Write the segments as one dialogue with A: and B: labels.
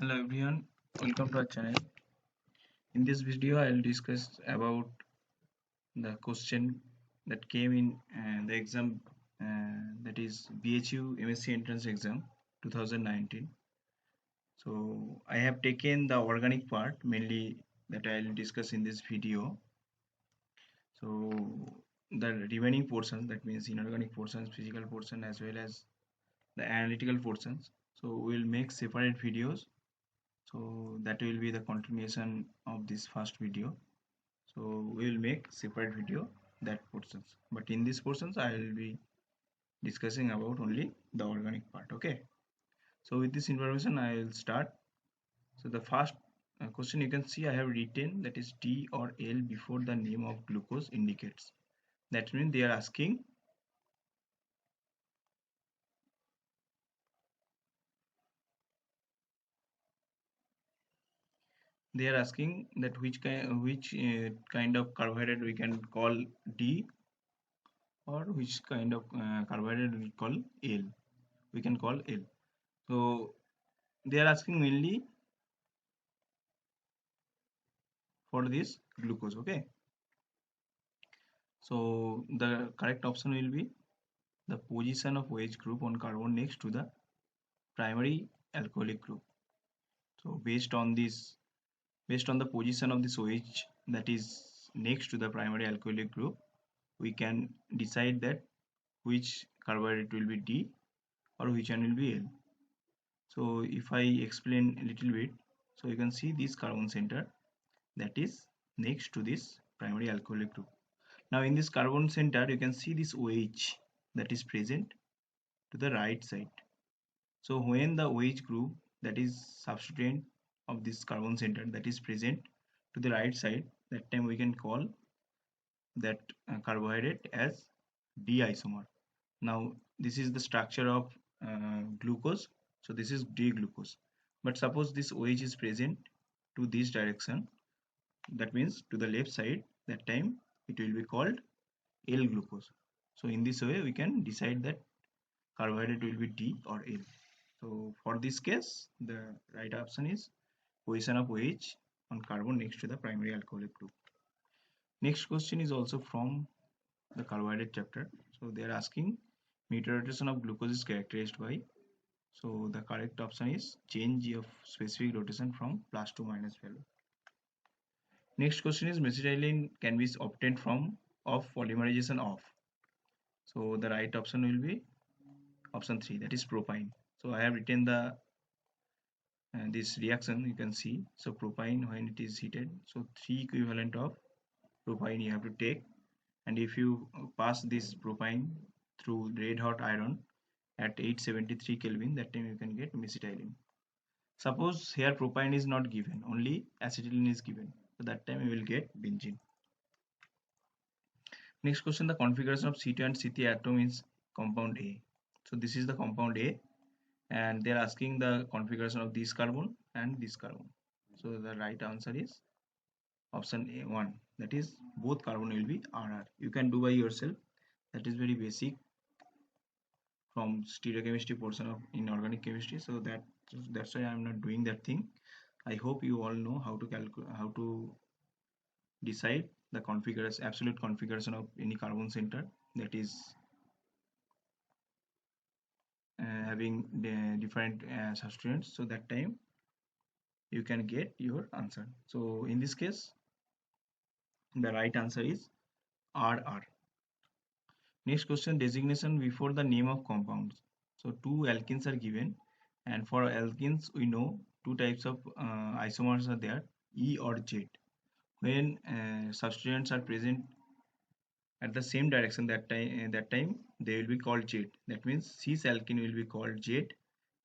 A: Hello everyone, welcome to our channel. In this video, I will discuss about the question that came in the exam that is BHU MSc Entrance Exam 2019. So I have taken the organic part mainly that I will discuss in this video. So the remaining portions, that means inorganic portions, physical portion, as well as the analytical portions. So we will make separate videos. So that will be the continuation of this first video. So we will make separate video that portions, but in these portions I will be discussing about only the organic part. Okay, so with this information I will start. So the first question, you can see I have written that is D or L before the name of glucose indicates. That means they are asking that which kind of carbohydrate we can call D, or which kind of carbohydrate we call L. We can call L. So they are asking mainly for this glucose. Okay, so the correct option will be the position of OH group on carbon next to the primary alcoholic group. So based on the position of this OH that is next to the primary alcoholic group, we can decide that which carbohydrate will be D or which one will be L. So if I explain a little bit, so you can see this carbon center that is next to this primary alcoholic group. Now in this carbon center, you can see this OH that is present to the right side. So when the OH group that is substituent of this carbon center that is present to the right side, that time we can call that carbohydrate as D isomer. Now this is the structure of glucose. So this is D glucose. But suppose this OH is present to this direction, that means to the left side, that time it will be called L glucose. So in this way we can decide that carbohydrate will be D or L. So for this case, the right option is position of OH on carbon next to the primary alcoholic group. Next question is also from the carbohydrate chapter. So they are asking meter rotation of glucose is characterized by. So the correct option is change of specific rotation from plus to minus value. Next question is mesitylene can be obtained from of polymerization of. So the right option will be option 3, that is propine. So I have written the this reaction, you can see. So propine, when it is heated, so 3 equivalent of propine you have to take, and if you pass this propine through red hot iron at 873 Kelvin, that time you can get mesitylene. Suppose here propine is not given, only acetylene is given, so that time you will get benzene. Next question, the configuration of C2 and C3 atom is compound A. So this is the compound A, and they are asking the configuration of this carbon and this carbon. So the right answer is option A1, that is both carbon will be RR. You can do by yourself, that is very basic from stereochemistry portion of inorganic chemistry. So that's why I'm not doing that thing. I hope you all know how to calculate, how to decide the configuration, absolute configuration of any carbon center that is having the different substituents. So that time you can get your answer. So in this case, the right answer is RR. Next question, designation before the name of compounds. So two alkenes are given, and for alkenes we know two types of isomers are there, E or Z. When substituents are present at the same direction, that time they will be called Z. That means cis alkene will be called Z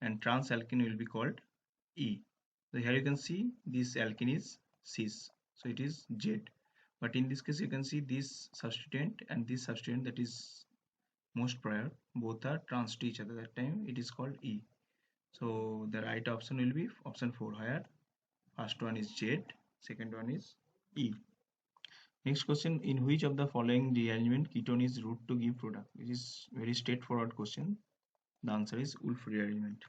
A: and trans alkene will be called E. So here you can see this alkene is cis, so it is Z. But in this case you can see this substituent and this substituent, that is most prior, both are trans to each other, that time it is called E. So the right option will be option 4, where first one is Z, second one is E. Next question, in which of the following rearrangement ketone is root to give product? It is very straightforward question. The answer is Wolff rearrangement.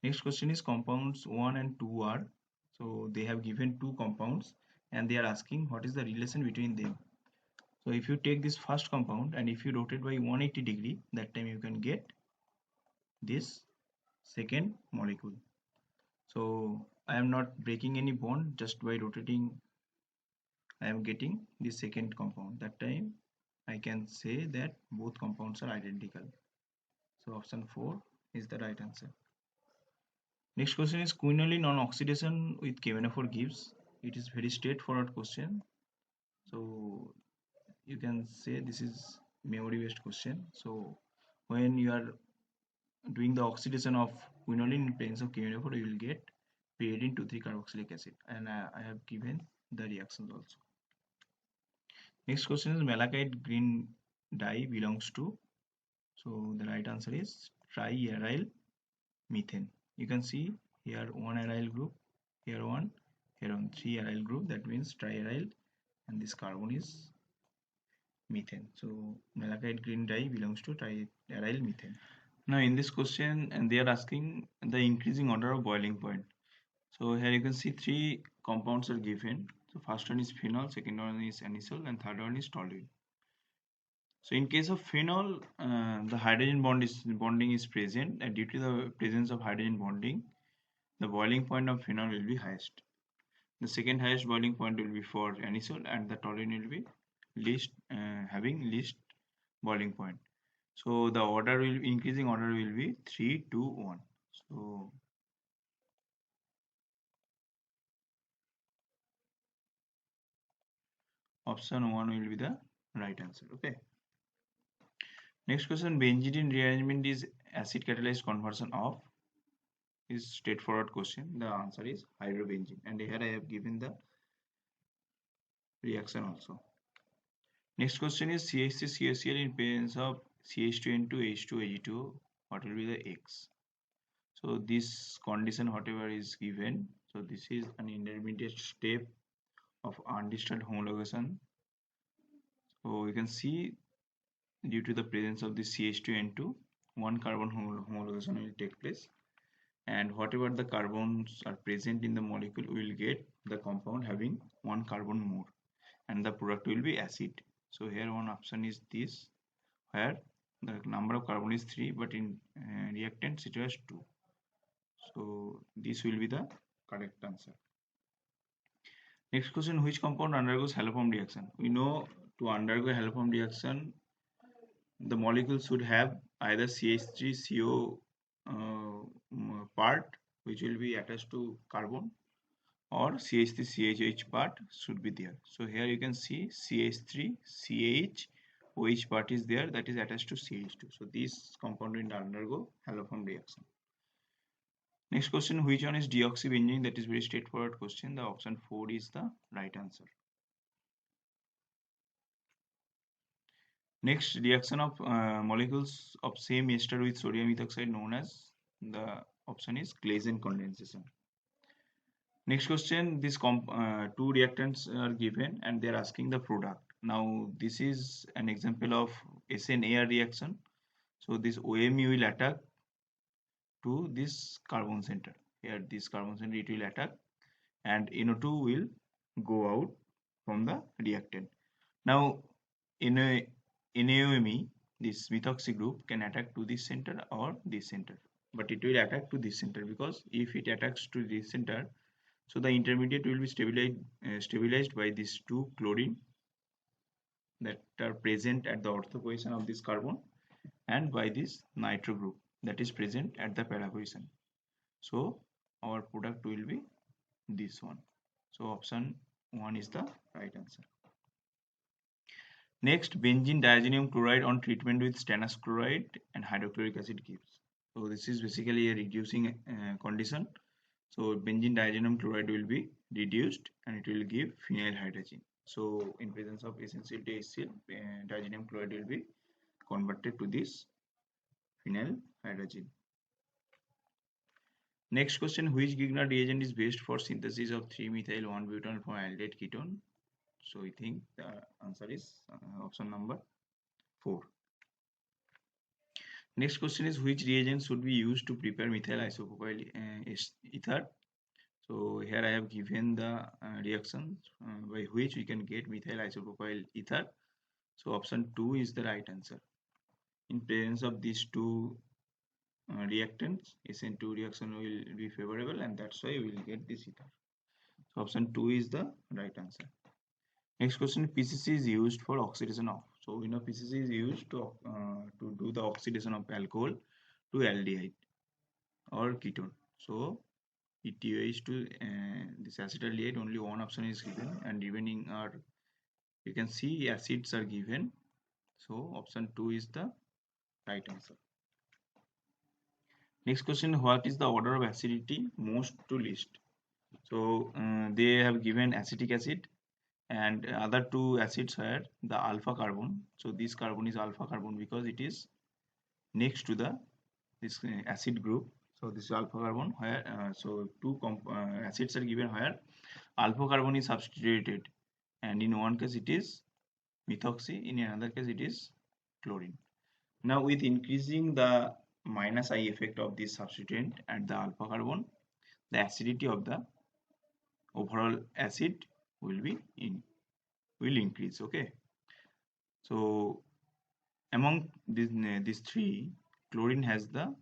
A: Next question is compounds 1 and 2 are. So they have given two compounds and they are asking what is the relation between them. So if you take this first compound and if you rotate by 180°, that time you can get this second molecule. So I am not breaking any bond, just by rotating I am getting the second compound. That time I can say that both compounds are identical. So option 4 is the right answer. Next question is quinoline on oxidation with KMnO4 gives. It is very straightforward question. So you can say this is memory based question. So when you are doing the oxidation of quinoline in presence of KMnO4, you will get pyridine 2,3 carboxylic acid, and I have given the reactions also. Next question is malachite green dye belongs to. So the right answer is triaryl methane. You can see here one aryl group, here one, here on 3 aryl group. That means triaryl, and this carbon is methane. So malachite green dye belongs to triaryl methane. Now in this question, and they are asking the increasing order of boiling point. So here you can see three compounds are given. So first one is phenol, second one is anisole, and third one is toluene. So in case of phenol, the hydrogen bonding is present, and due to the presence of hydrogen bonding, the boiling point of phenol will be highest. The second highest boiling point will be for anisole, and the toluene will be least having least boiling point. So the order will increasing order will be 3, 2, 1. So option 1 will be the right answer. Okay. Next question, benzene rearrangement is acid catalyzed conversion of, is straightforward question. The answer is hydrobenzene, and here I have given the reaction also. Next question is CH3COCl in presence of CH2N2 H2Ag2, what will be the X? So this condition whatever is given, so this is an intermediate step of undisturbed homologation. So you can see due to the presence of the CH2N2, one carbon homologation will take place, and whatever the carbons are present in the molecule, we will get the compound having one carbon more, and the product will be acid. So here one option is this, where the number of carbon is 3, but in reactants it was 2. So this will be the correct answer. Next question, which compound undergoes haloform reaction? We know to undergo haloform reaction, the molecule should have either CH3CO part, which will be attached to carbon, or CH3CHOH part should be there. So here you can see CH3CH OH part is there, that is attached to CH2. So this compound will undergo haloform reaction. Next question, which one is deoxybenzene? That is very straightforward question. The option 4 is the right answer. Next, reaction of molecules of same ester with sodium ethoxide known as, the option is Claisen condensation. Next question, these two reactants are given and they are asking the product. Now this is an example of SN-AR reaction. So this OMe will attack to this carbon center. Here this carbon center it will attack, and NO2 will go out from the reactant. Now in AOMe, this methoxy group can attack to this center or this center, but it will attack to this center, because if it attacks to this center, so the intermediate will be stabilized by these two chlorine that are present at the ortho position of this carbon, and by this nitro group that is present at the para position. So our product will be this one. So option 1 is the right answer. Next, benzene diazonium chloride on treatment with stannous chloride and hydrochloric acid gives. So this is basically a reducing condition. So benzene diazonium chloride will be reduced and it will give phenyl hydrazine. So in presence of essential HCl, diazonium chloride will be converted to this phenyl hydrazine. Next question, which Grignard reagent is best for synthesis of 3-methyl 1-butanol from aldehyde ketone? So I think the answer is option number 4. Next question is, which reagent should be used to prepare methyl isopropyl ether? So here I have given the reactions by which we can get methyl isopropyl ether. So option 2 is the right answer. In presence of these two reactants, SN2 reaction will be favorable, and that's why we will get this ether. So option 2 is the right answer. Next question, PCC is used for oxidation of. So we know PCC is used to do the oxidation of alcohol to aldehyde or ketone. So it is to this acetaldehyde, only one option is given, and remaining are, you can see acids are given. So option 2 is the right answer. Next question, what is the order of acidity most to least? So they have given acetic acid and other two acids were the alpha carbon. So this carbon is alpha carbon because it is next to the this acid group. So this is alpha carbon where so two acids are given where alpha carbon is substituted, and in one case it is methoxy, in another case it is chlorine. Now with increasing the minus I effect of this substituent at the alpha carbon, the acidity of the overall acid will be increase. Okay, so among these three, chlorine has the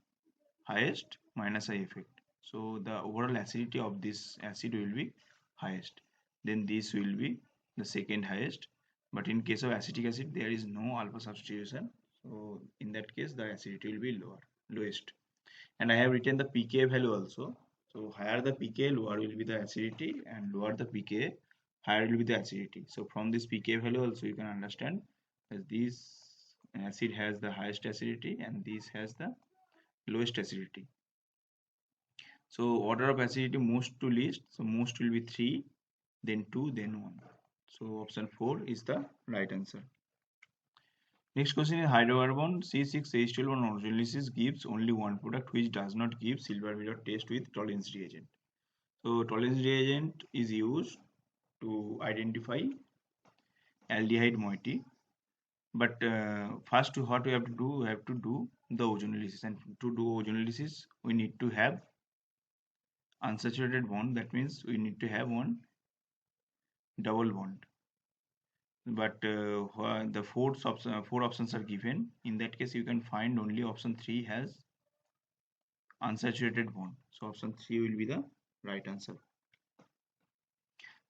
A: highest minus I effect, so the overall acidity of this acid will be highest, then this will be the second highest. But in case of acetic acid there is no alpha substitution, so in that case the acidity will be lowest. And I have written the pK value also. So higher the pK, lower will be the acidity, and lower the pK, higher will be the acidity. So from this pK value also you can understand that this acid has the highest acidity and this has the lowest acidity. So order of acidity most to least, so most will be 3, then 2, then 1. So option 4 is the right answer. Next question is, hydrocarbon C6H12 on hydrolysis gives only one product which does not give silver mirror test with tolerance reagent. So tolerance reagent is used to identify aldehyde moiety, but first what we have to do, the ozonolysis, and to do ozonolysis we need to have unsaturated bond, that means we need to have one double bond. But the four options are given, in that case you can find only option 3 has unsaturated bond. So option 3 will be the right answer.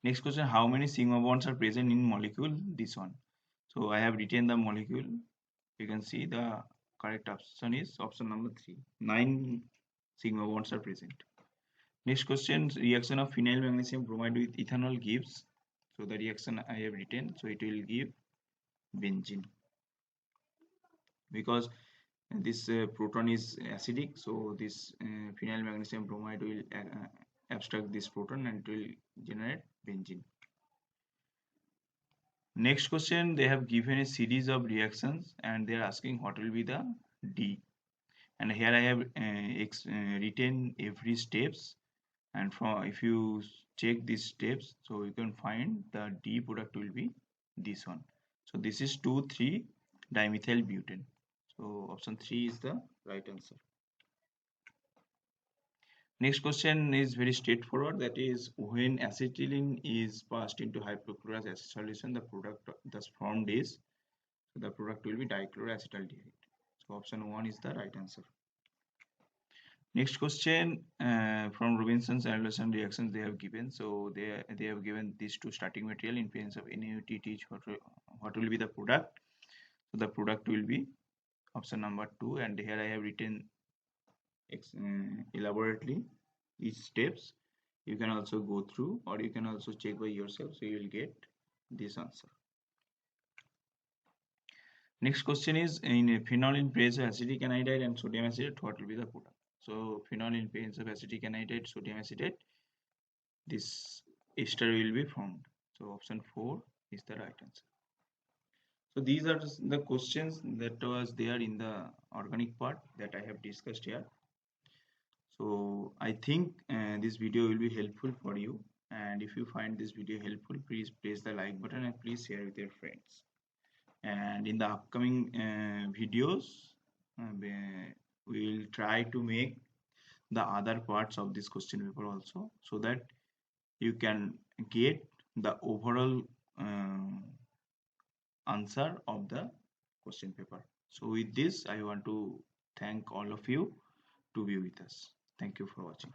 A: Next question, how many sigma bonds are present in molecule? This one. So I have written the molecule. You can see the correct option is option number 3. 9 sigma bonds are present. Next question, reaction of phenyl magnesium bromide with ethanol gives. So the reaction I have written, so it will give benzene, because this proton is acidic, so this phenyl magnesium bromide will abstract this proton and it will generate benzene. Next question, they have given a series of reactions and they are asking what will be the D, and here I have written every steps, and from if you check these steps, so you can find the D product will be this one. So this is 2,3 dimethyl butane. So option 3 is the right answer. Next question is very straightforward, that is, when acetylene is passed into hypochlorous acid solution, the product thus formed is, so the product will be dichloroacetaldehyde. So option 1 is the right answer. Next question, from Robinson's and Anderson reactions they have given. So they have given these two starting material in presence of NaOH. What will be the product? So the product will be option number 2, and here I have written elaborately each steps. You can also go through or you can also check by yourself, so you will get this answer. Next question is, in phenol in presence of acetic anhydride and sodium acetate, what will be the product? So phenol in presence of acetic anhydride, sodium acetate, this ester will be formed. So option 4 is the right answer. So these are the questions that was there in the organic part that I have discussed here. So I think this video will be helpful for you, and if you find this video helpful, please press the like button and please share with your friends. And in the upcoming videos we will try to make the other parts of this question paper also, so that you can get the overall answer of the question paper. So with this, I want to thank all of you to be with us. Thank you for watching.